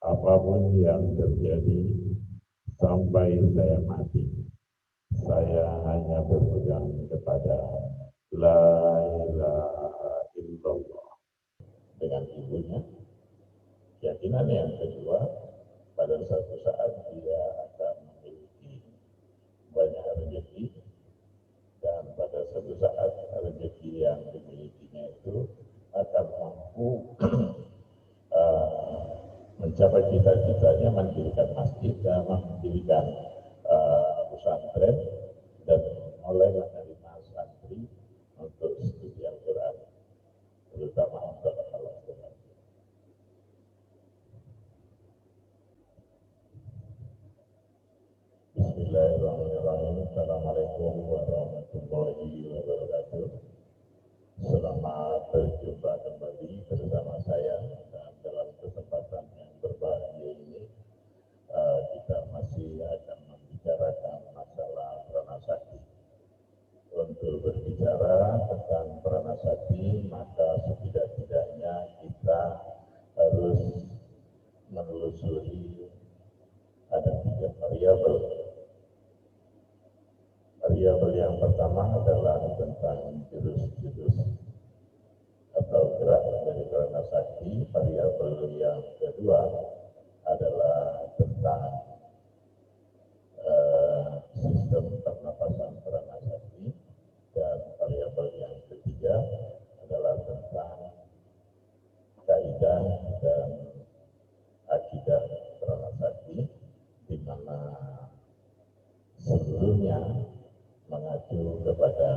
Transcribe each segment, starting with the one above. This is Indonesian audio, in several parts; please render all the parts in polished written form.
apapun yang terjadi sampai saya mati, saya hanya berpegang kepada la ilaha illallah. Dengan ibunya, keyakinan yang kedua, pada suatu saat dia akan memiliki banyak rezeki, dan pada suatu saat rezeki yang dimilikinya itu akan mampu mencapai cita-citanya mendirikan masjid dan mendirikan pesantren dan mulai menerima santri untuk studi Al-Quran, terutama untuk Al-Quran. Bismillahirrahmanirrahim. Assalamualaikum warahmatullahi wabarakatuh. Selamat berjumpa kembali bersama saya, dan dalam kesempatan yang berbahagia ini kita masih akan membicarakan masalah pranasakti. Untuk berbicara tentang pranasakti, maka setidak-tidaknya kita harus menelusuri ada 3 variabel. Variabel yang pertama adalah tentang jurus-jurus atau gerak dari pranasakti. Variabel yang kedua adalah tentang sistem pernapasan pranasakti, dan variabel yang ketiga adalah tentang kaidah dan akidah pranasakti, di mana sebelumnya mengacu kepada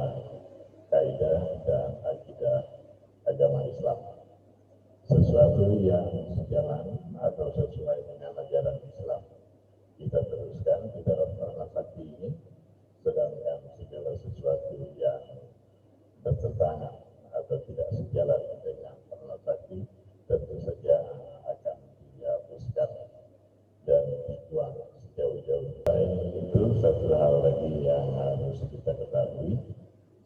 kaidah dan akidah agama Islam, sesuatu yang sejalan atau sesuai dengan ajaran Islam kita teruskan di dalam pranasakti ini, sedangkan segala sesuatu yang bertentangan atau tidak sejalan dengan pranasakti tentu saja akan dihapuskan dan dibuang sejauh-jauh. Selain itu, satu hal lagi yang harus kita ketahui,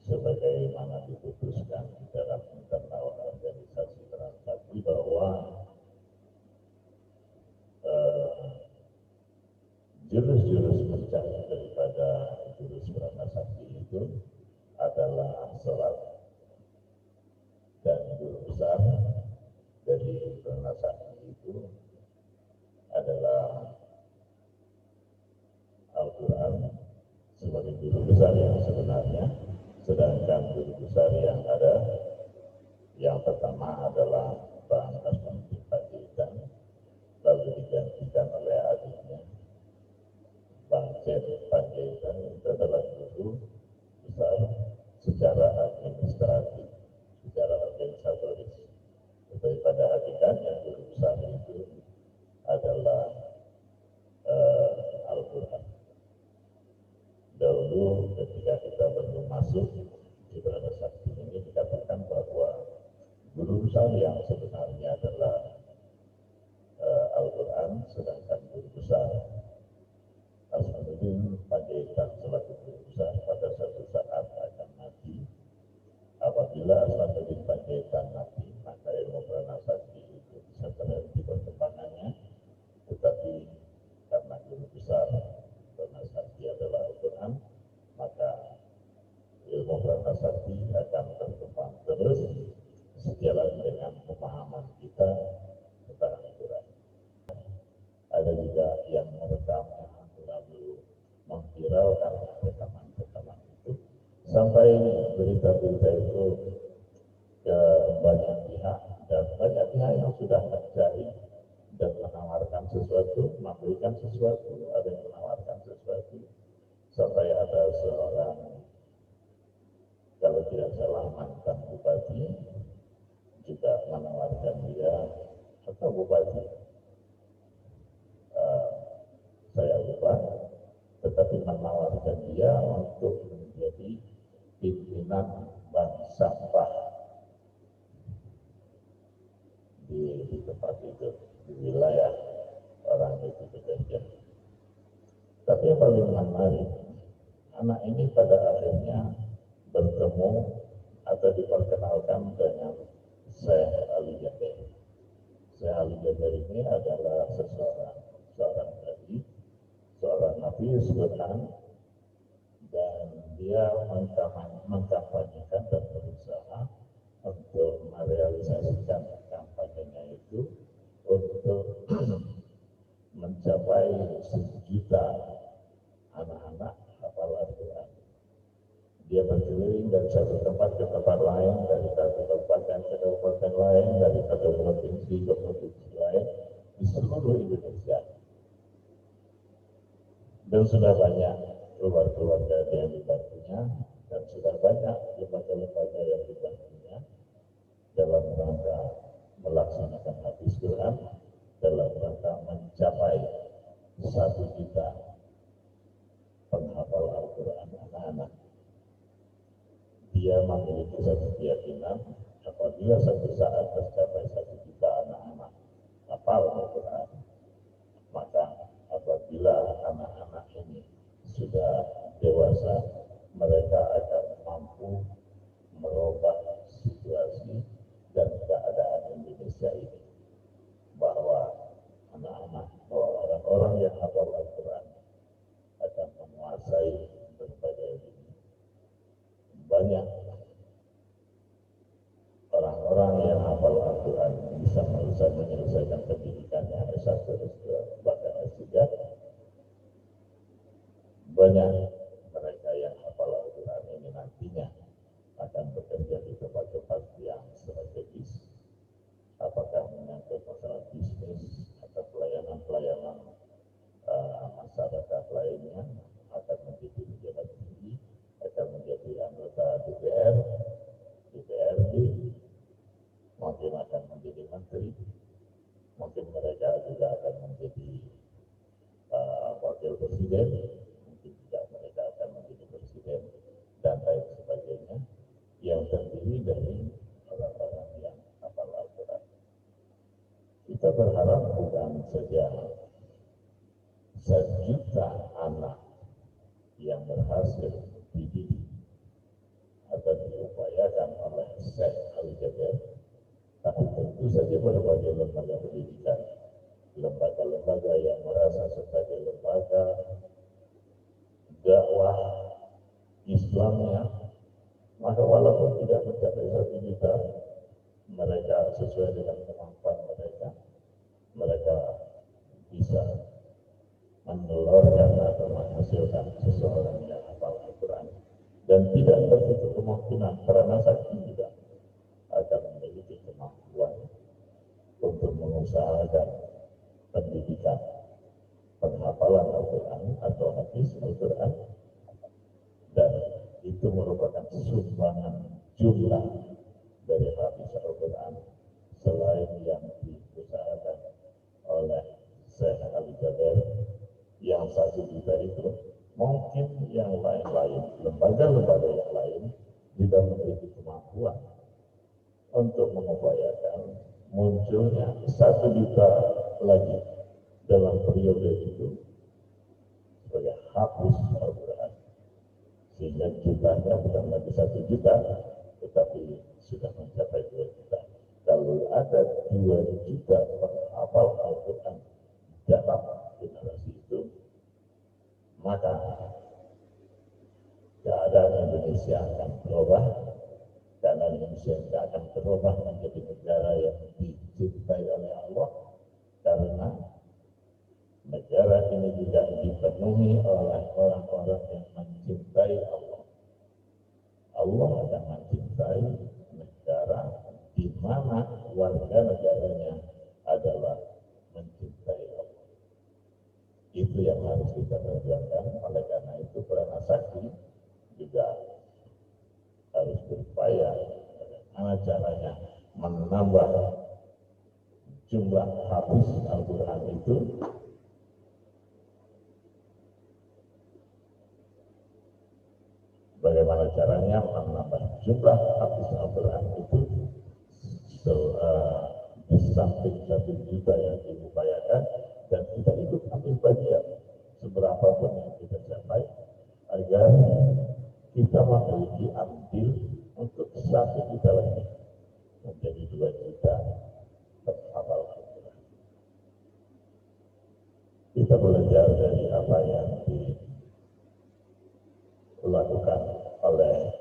sebagaimana diputuskan di dalam internal organisasi pranasakti, bahwa jurus-jurus puncak daripada jurus pranasakti itu adalah sholat, dan guru besar dari pranasakti itu adalah Al-Quran sebagai guru besar yang sebenarnya, sedangkan guru besar yang ada yang pertama adalah Bang Asman bin Fadilan, lalu digantikan oleh adiknya Bang Ced Panjaitan. Itu adalah guru besar secara administratif, secara organisatoris. Tetapi pada hakikatnya guru besar itu adalah Al-Quran. Dahulu ketika kita belum masuk di pranasakti ini, dikatakan bahwa guru besar yang sebenarnya adalah Al-Quran, sedangkan guru besar Asmanuddin Panjaitan selaku guru besar pada suatu saat akan mati. Apabila Asmanuddin Panjaitan mati, maka ilmu pranasakti itu bisa terhenti perkembangannya, tetapi karena guru besar pranasakti adalah Al-Quran, maka ilmu pranasakti akan berkembang terus sejalan dengan pemahaman kita tentang Al-Quran. Ada juga yang merekamnya lalu memviralkan rekaman-rekaman itu, sampai berita-berita itu ke banyak pihak, dan banyak pihak yang sudah mencari dan menawarkan sesuatu, memberikan sesuatu, ada yang menawarkan sesuatu, sampai ada seorang, kalau tidak salah mantan bupati, juga menawarkan dia, atau bupati, saya lupa, tetapi menawarkan dia untuk menjadi pimpinan bank sampah di tempat itu, di wilayah orang itu bekerja. Tapi yang paling menarik, anak ini pada akhirnya bertemu atau diperkenalkan dengan Syekh Ali Jabir. Syekh Ali Jaber ini adalah seorang dai, seorang hafiz Quran, dan dia mengkampanyekan dan berusaha untuk merealisasikan kampanyenya itu untuk mencapai 1 juta anak-anak hafal Al-Quran. Dia berkeliling dari satu tempat ke tempat lain, dari satu kabupaten ke kabupaten lain, dari satu provinsi ke provinsi lain di seluruh Indonesia. Dan sudah banyak keluarga yang dibantunya, dan sudah banyak lembaga-lembaga yang dibantunya dalam rangka melaksanakan hafiz Quran, dalam rangka mencapai 1 juta penghafal Al-Quran anak-anak. Dia memiliki satu keyakinan, apabila satu saat tercapai 1 juta anak-anak hafal Al-Quran, maka apabila anak-anak ini sudah dewasa, mereka akan mampu merubah situasi dan keadaan Indonesia ini, bahwa anak-anak, bahwa orang-orang yang hafal Al-Quran akan menguasai berbagai dunia. Banyak orang-orang yang hafal Al-Quran bisa menyelesaikan pendidikannya S1, S2, bahkan S3. Banyak mereka yang hafal Al-Quran ini nantinya akan bekerja di tempat-tempat yang strategis, apakah menyangkut masalah bisnis atau pelayanan-pelayanan masyarakat lainnya, akan menjadi pejabat tinggi, akan menjadi anggota DPR, DPRD, mungkin akan menjadi menteri, mungkin mereka juga akan menjadi wakil presiden, mungkin juga mereka akan menjadi presiden, dan lain sebagainya, yang terdiri dari orang-orang yang hafal Al-Quran. Kita berharap bukan saja 1 juta anak yang berhasil dididik atau diupayakan oleh Syekh Ali Jaber, tapi tentu saja berbagai lembaga pendidikan, lembaga-lembaga yang merasa sebagai lembaga dakwah Islamnya, maka walaupun tidak mencapai 1 juta, mereka sesuai dengan kemampuan mereka bisa menelurkan atau menghasilkan seseorang yang hafal Al-Quran, dan tidak tertutup kemungkinan karena sakti juga akan memiliki kemampuan untuk mengusahakan pendidikan penghafalan Al-Quran atau hafiz Al-Quran, dan itu merupakan sumbangan jumlah dari hafiz Al-Quran selain yang diusahakan oleh Syekh Ali Jaber yang 1 juta itu. Mungkin yang lain-lain, lembaga-lembaga yang lain juga memiliki kemampuan untuk mengupayakan munculnya 1 juta lagi dalam periode itu sebagai hafiz Al-Quran, sehingga jumlahnya bukan lagi 1 juta, tetapi sudah mencapai 2 juta. Kalau ada 2 juta penghafal Al-Quran dalam generasi itu, maka keadaan Indonesia akan berubah, karena Indonesia akan berubah menjadi negara yang dicintai oleh Allah, karena negara ini juga dipenuhi oleh orang-orang yang mencintai Allah. Allah akan mencintai negara di mana warga negaranya adalah mencintai Allah. Itu yang harus kita perjuangkan. Oleh karena itu Prana Sakti juga harus berupaya bagaimana caranya menambah jumlah hafiz Al-Quran itu, bagaimana caranya menambah jumlah hafiz Al-Quran itu di samping 1 juta yang diupayakan, dan kita ikut ambil bagian seberapa pun yang kita capai, agar kita memiliki andil untuk 1 juta lagi menjadi 2 juta penghafal Al-Quran. apa yang dilakukan oleh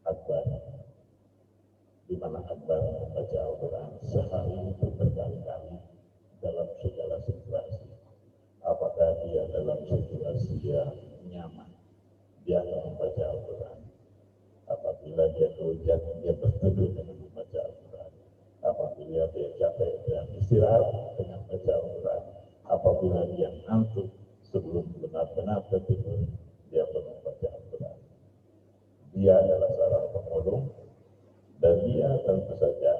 Akbar, di mana Akbar membaca Al-Quran sehari itu berkali-kali dalam segala situasi. Apakah dia dalam situasi yang nyaman, dia akan membaca Al-Quran. Apabila dia kehujanan, dia berteduh dengan membaca Al-Quran. Apabila dia capek dan istirahat dengan membaca Al-Quran. Apabila dia ngantuk sebelum benar-benar tertidur, dia pun membaca Al-Quran. Dia adalah seorang pemulung, dan dia tentu saja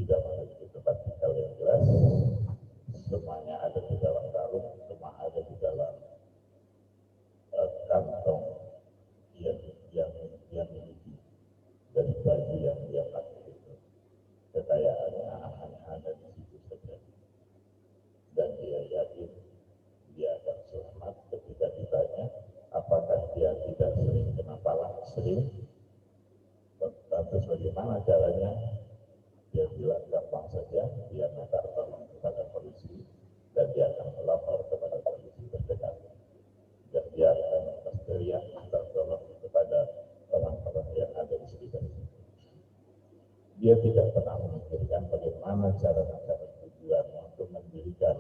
tidak memiliki tempat tinggal yang jelas. Semuanya ada di dalam karung, semua ada di dalam kantong yang dia miliki dari baju yang dia pakai itu. Kekayaannya hanya ada di situ saja, dan dia yakin dia akan selamat. Ketika ditanya apakah dia tidak sering kena palak, sering. Lantas bagaimana caranya? Dia bilang gampang saja, dia minta tolong kepada polisi dan dia akan melapor kepada polisi terdekat, dan dia akan berteriak minta tolong kepada orang-orang yang ada di sekitar. Dia tidak pernah memikirkan bagaimana cara tujuan untuk mendirikan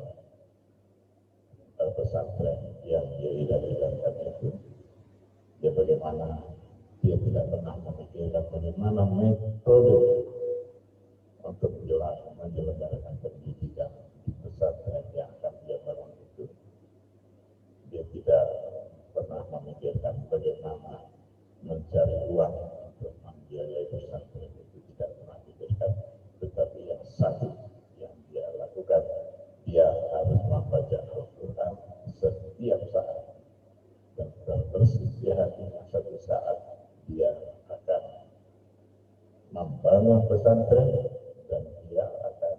pesantren yang dia idam-idamkan itu. Dia tidak pernah memikirkan bagaimana metode untuk menyelenggarakan pendidikan di pesantren yang akan dia bangun itu. Dia tidak pernah memikirkan bagaimana mencari uang untuk membiayai pesantren itu, tidak pernah memikirkan. Tetapi yang satu yang dia lakukan, dia harus membaca Al-Quran setiap saat, dan terbersih di hatinya satu saat dia akan membangun pesantren dan dia akan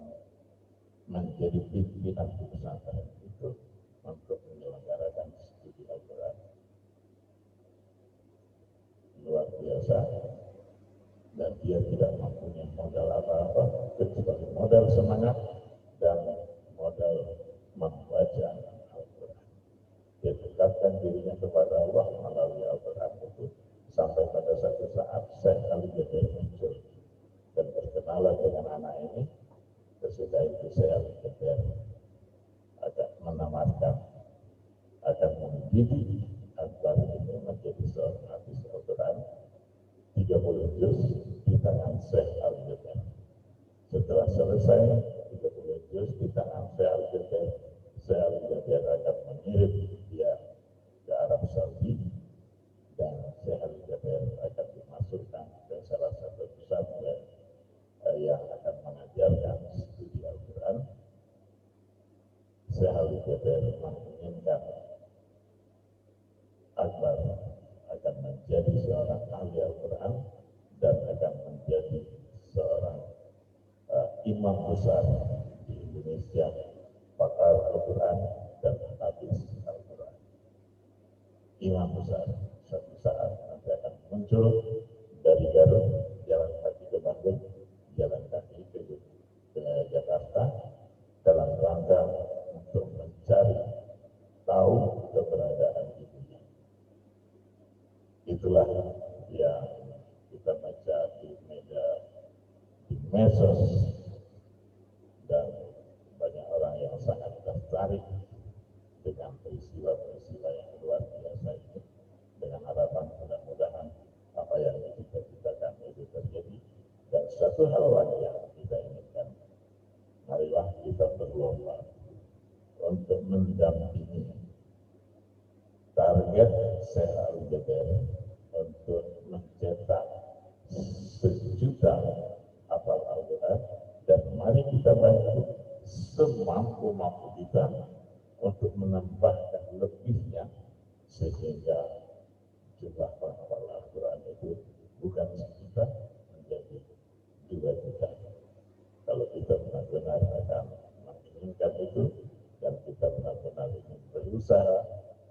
menjadi pimpinan di pesantren itu untuk menyelenggarakan studi Al-Quran. Luar biasa. Dan dia tidak mempunyai modal apa-apa kecuali modal semangat dan modal membaca Al-Quran. Dia dekatkan dirinya kepada Allah melalui Al-Quran itu, sampai pada satu saat Syekh Ali Jaber muncul dan berkenalan dengan anak ini. Sesudah itu Syekh Ali Jaber akan menamatkan, akan mendidik Akbar ini menjadi seorang hafiz Al-Quran 30 juz di tangan Syekh Ali Jaber. Setelah selesai 30 juz di tangan Syekh Ali Jaber, Syekh Ali Jaber akan mengirim dia ke Arab Saudi, dan Syekh Ali Jaber akan dimasukkan ke salah satu pesantren yang akan mengajarkan studi Al-Quran. Syekh Ali Jaber menginginkan Akbar akan menjadi seorang ahli Al-Quran dan akan menjadi seorang imam besar di Indonesia, pakar Al-Quran dan hafiz Al-Quran. Imam besar satu saat nanti akan muncul dari Garut, jalan kaki ke Bandung, jalan kaki ke Jakarta, dalam rangka untuk mencari tahu keberadaan ibunya. Itulah yang kita baca di medsos, dan banyak orang yang sangat tertarik dengan peristiwa-peristiwa yang luar biasa ini, dengan harapan mudah-mudahan apa yang kita itu terjadi. Dan satu hal lagi yang kita inginkan, marilah kita berlomba untuk mendampingi target Syekh Ali Jaber untuk mencetak 1 juta hafal Al-Quran, dan mari kita bantu semampu-mampu kita untuk menambahkan lebihnya, sehingga jumlah penghafal Al-Quran itu bukan 1 juta menjadi 2 juta. Kalau kita benar-benar akan menginginkan itu, dan kita benar-benar ingin berusaha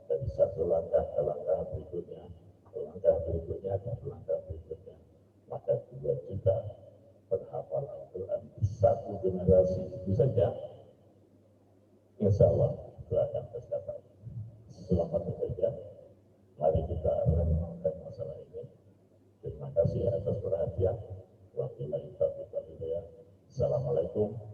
dari satu langkah ke langkah berikutnya, ke langkah berikutnya, dan langkah berikutnya, maka 2 juta penghafal Al-Quran di satu generasi itu saja, insya Allah itu akan tercapai. selamat bekerja. Mari kita renungkan masalah ini. Terima kasih atas perhatian. Wabillahi taufiq wal hidayah. Assalamualaikum